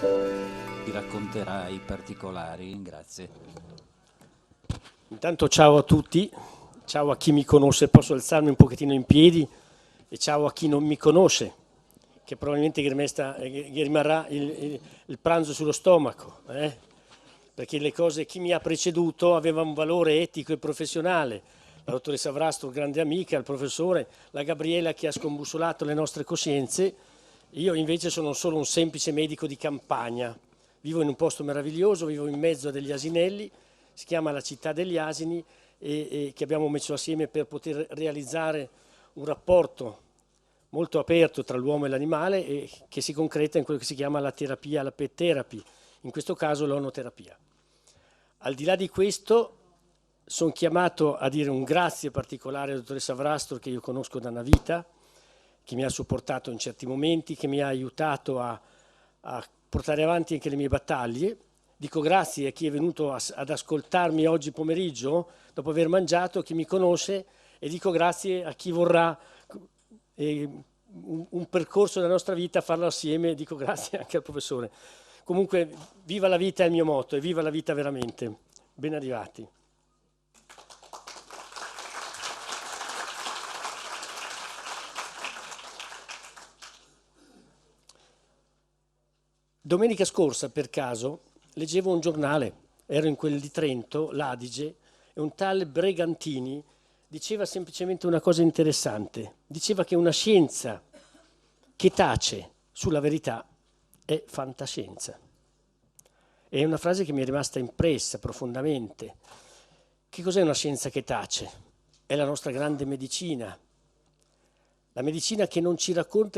Ti racconterà i particolari, grazie. Intanto ciao a tutti, ciao a chi mi conosce, posso alzarmi un pochettino in piedi e ciao a chi non mi conosce, che probabilmente gli rimarrà il pranzo sullo stomaco, perché le cose, chi mi ha preceduto aveva un valore etico e professionale, la dottoressa Vrastro, grande amica, il professore, la Gabriela che ha scombussolato le nostre coscienze, io invece sono solo un semplice medico di campagna, vivo in un posto meraviglioso, vivo in mezzo a degli asinelli, si chiama la città degli asini e che abbiamo messo assieme per poter realizzare un rapporto molto aperto tra l'uomo e l'animale e che si concreta in quello che si chiama la terapia, la pet therapy, in questo caso l'onoterapia. Al di là di questo sono chiamato a dire un grazie particolare alla dottoressa Vrastro che io conosco da una vita, che mi ha supportato in certi momenti, che mi ha aiutato a portare avanti anche le mie battaglie. Dico grazie a chi è venuto ad ascoltarmi oggi pomeriggio, dopo aver mangiato, chi mi conosce, e dico grazie a chi vorrà un percorso della nostra vita, farlo assieme, dico grazie anche al professore. Comunque, viva la vita è il mio motto, e viva la vita veramente. Ben arrivati. Domenica scorsa, per caso, leggevo un giornale, ero in quel di Trento, l'Adige, e un tale Bregantini diceva semplicemente una cosa interessante. Diceva che una scienza che tace sulla verità è fantascienza. È una frase che mi è rimasta impressa profondamente. Che cos'è una scienza che tace? È la nostra grande medicina. La medicina che non ci racconta